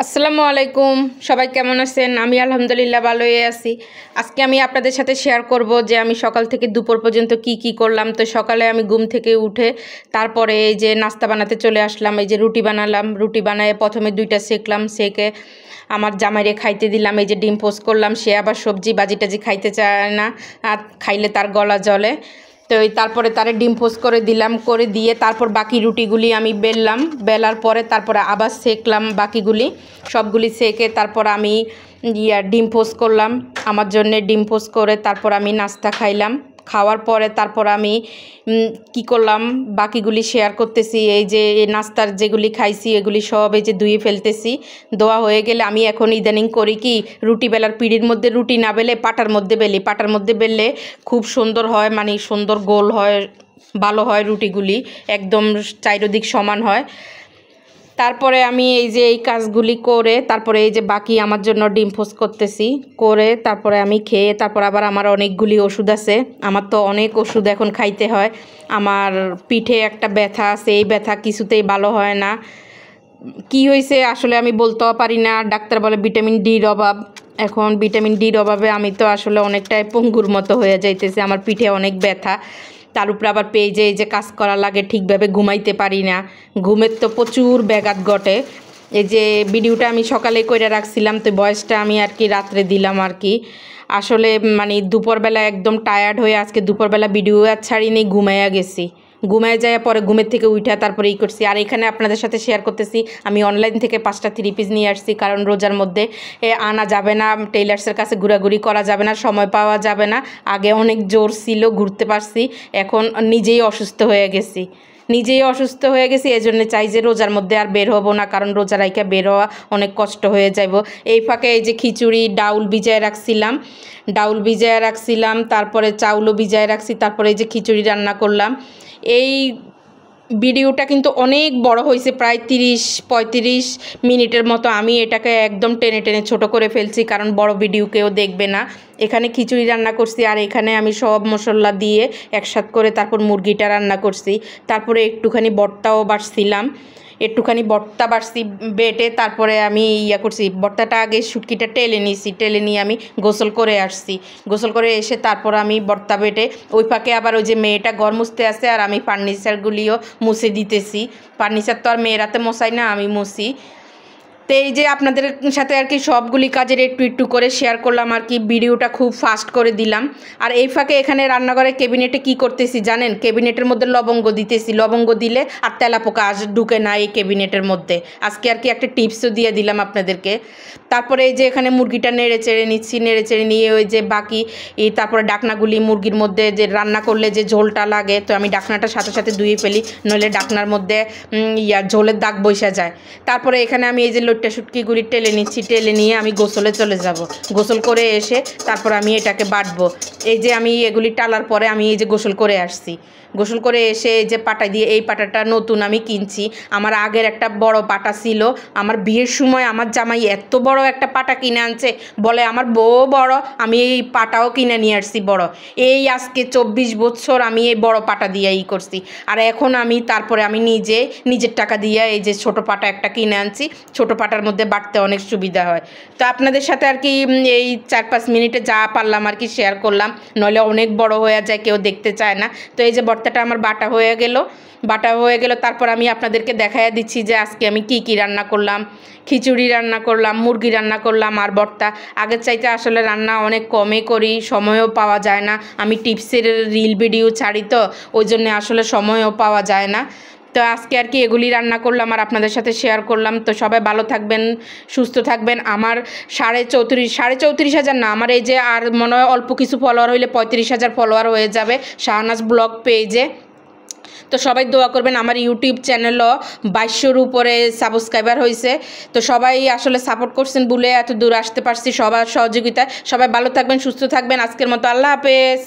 আসসালামু আলাইকুম। সবাই কেমন আছেন? আমি আলহামদুলিল্লাহ ভালোই আছি। আজকে আমি আপনাদের সাথে শেয়ার করব যে আমি সকাল থেকে দুপুর পর্যন্ত কি করলাম। তো সকালে আমি ঘুম থেকে উঠে তারপরে এই যে নাস্তা বানাতে চলে আসলাম। এই যে রুটি বানালাম, রুটি বানায় প্রথমে 2টা সেকলাম, সেকে আমার জামাইরে খাইতে দিলাম। এই যে ডিম পোস্ট করলাম, সে আবার সবজি বাজিটাজি খাইতে চায় না, আর খাইলে তার গলা জ্বলে। তো তারপরে তারে ডিম পোস্ট করে দিলাম, করে দিয়ে তারপর বাকি রুটিগুলি আমি বেললাম, বেলার পরে তারপরে আবার সেকলাম বাকিগুলি, সবগুলি সেকে তারপর আমি ডিম পোস্ট করলাম আমার জন্যে। ডিম পোস্ট করে তারপর আমি নাস্তা খাইলাম। খাওয়ার পরে তারপর আমি কি করলাম বাকিগুলি শেয়ার করতেছি। এই যে নাস্তার যেগুলি খাইছি এগুলি সব এই যে ধুয়ে ফেলতেছি। ধোয়া হয়ে গেলে আমি এখন ইদানিং করি কি, রুটি বেলার পিঁড়ির মধ্যে রুটি না বেলে পাটার মধ্যে বেলি। পাটার মধ্যে বেললে খুব সুন্দর হয়, মানে সুন্দর গোল হয়, ভালো হয় রুটিগুলি, একদম চারিদিক সমান হয়। তারপরে আমি এই যে এই কাজগুলি করে তারপরে এই যে বাকি আমার জন্য ডিম পোস্ট করতেছি, করে তারপরে আমি খেয়ে তারপর আবার আমার অনেকগুলি ওষুধ আছে। আমার তো অনেক ওষুধ এখন খাইতে হয়। আমার পিঠে একটা ব্যথা আছে, এই ব্যথা কিছুতেই ভালো হয় না। কি হয়েছে আসলে আমি বলতেও পারি না। ডাক্তার বলে ভিটামিন ডির অভাব। এখন ভিটামিন ডির অভাবে আমি তো আসলে অনেকটাই পঙ্গুর মতো হয়ে যাইতেছে। আমার পিঠে অনেক ব্যথা, তার উপরে আবার পেজে এই যে কাজ করা লাগে, ঠিকভাবে ঘুমাইতে পারি না। ঘুমের তো প্রচুর ব্যাঘাত ঘটে। এই যে ভিডিওটা আমি সকালে কইরা রাখছিলাম, তো বয়সটা আমি আর কি রাত্রে দিলাম আর কি। আসলে মানে দুপুরবেলা একদম টায়ার্ড হয়ে আজকে দুপুরবেলা ভিডিও আর ছাড়িনি, ঘুমাইয়া গেছি। ঘুমায় যায় পরে ঘুমের থেকে উঠা তারপরে করছি। আর এখানে আপনাদের সাথে শেয়ার করতেছি আমি অনলাইন থেকে 5টা 3 পিস নিয়ে আসছি, কারণ রোজার মধ্যে আনা যাবে না, টেইলার্সের কাছে ঘোরাঘুরি করা যাবে না, সময় পাওয়া যাবে না। আগে অনেক জোর ছিল, ঘুরতে পারছি, এখন নিজেই অসুস্থ হয়ে গেছি। এজন্য চাই যে রোজার মধ্যে আর বের হবো না, কারণ রোজা রাইখা বের হওয়া অনেক কষ্ট হয়ে যাইব। এই ফাঁকে এই যে খিচুড়ি ডাউল ভিজায় রাখছিলাম, তারপরে চাউলও ভিজায় রাখছি, তারপরে এই যে খিচুড়ি রান্না করলাম। এই ভিডিওটা কিন্তু অনেক বড় হয়েছে, প্রায় 30-35 মিনিটের মতো। আমি এটাকে একদম টেনে টেনে ছোট করে ফেলছি, কারণ বড় ভিডিও কেউ দেখবে না। এখানে খিচুড়ি রান্না করছি, আর এখানে আমি সব মশলা দিয়ে একসাথে করে তারপর মুরগিটা রান্না করছি। তারপরে একটুখানি ভর্তা বাড়ছি বেটে, তারপরে আমি করছি ভর্তাটা আগে শুটকিটা টেলে নিয়ে আমি গোসল করে আসছি। গোসল করে এসে তারপর আমি ভর্তা বেটে ওই ফাঁকে আবার ওই যে মেয়েটা ঘর মুছতে আসে, আর আমি ফার্নিচারগুলিও মুছে দিতেছি। ফার্নিচার তো আর মেয়েরাতে মশাই না, আমি মুছি। তো এই যে আপনাদের সাথে আর কি সবগুলি কাজের একটু করে শেয়ার করলাম আর কি, ভিডিওটা খুব ফাস্ট করে দিলাম। আর এই ফাঁকে এখানে রান্নাঘরের ক্যাবিনেটে কি করতেছি জানেন? ক্যাবিনেটের মধ্যে লবঙ্গ দিতেছি। লবঙ্গ দিলে আর তেলাপোকা ঢুকে না এই ক্যাবিনেটের মধ্যে। আজকে আর কি একটা টিপসও দিয়ে দিলাম আপনাদেরকে। তারপরে এই যে এখানে মুরগিটা নেড়ে চেড়ে নিয়ে ওই যে বাকি তারপরে ডাকনাগুলি মুরগির মধ্যে যে রান্না করলে যে ঝোলটা লাগে, তো আমি ডাকনাটা সাথে সাথে ধুয়ে ফেলি, নইলে ডাকনার মধ্যে ঝোলের দাগ বসে যায়। তারপরে এখানে আমি এই যে লোট্টা শুটকিগুলি টেলে নিয়ে আমি গোসলে চলে যাব। গোসল করে এসে তারপর আমি এটাকে বাটবো। এই যে আমি এগুলি টালার পরে আমি এই যে গোসল করে আসছি। গোসল করে এসে এই যে পাটা দিয়ে, এই পাটাটা নতুন আমি কিনছি। আমার আগের একটা বড় পাটা ছিল, আমার বিয়ের সময় আমার জামাই এত বড় একটা পাটা কিনে আনছে, বলে আমার বউ বড়, আমি এই পাটাও কিনে নিয়ে আসছি বড়। এই আজকে 24 বছর আমি এই বড় পাটা দিয়ে করছি। আর এখন আমি তারপরে আমি নিজের টাকা দিয়ে এই যে ছোট পাটা একটা কিনে আনছি। ছোট পাটার মধ্যে বাটতে অনেক সুবিধা হয়। তো আপনাদের সাথে আর কি এই 4-5 মিনিটে যা পারলাম আর কি শেয়ার করলাম, নইলে অনেক বড় হয়ে যায়, কেউ দেখতে চায় না। তো এই যে ভর্তাটা আমার বাটা হয়ে গেল, তারপর আমি আপনাদেরকে দেখাইয়া দিচ্ছি যে আজকে আমি কি রান্না করলাম। খিচুড়ি রান্না করলাম, মুরগি রান্না করলাম, আর ভর্তা। আগের চাইতে আসলে রান্না অনেক কমে করি, সময়ও পাওয়া যায় না। আমি টিপসের রিল ভিডিও ছাড়ি, তো ওই জন্য আসলে সময়ও পাওয়া যায় না। তো আজকে আর কি এগুলি রান্না করলাম আর আপনাদের সাথে শেয়ার করলাম। তো সবাই ভালো থাকবেন, সুস্থ থাকবেন। আমার 34,500 না, আমার এই যে আর মনে হয় অল্প কিছু ফলোয়ার হইলে 35,000 ফলোয়ার হয়ে যাবে শাহনাজ ব্লগ পেজে। তো সবাই দোয়া করবেন। আমার ইউটিউব চ্যানেলও 2200-র উপরে সাবস্ক্রাইবার হয়েছে। তো সবাই আসলে সাপোর্ট করছেন বলে এত দূর আসতে পারছি, সবার সহযোগিতায়। সবাই ভালো থাকবেন, সুস্থ থাকবেন। আজকের মতো আল্লাহ হাফেজ।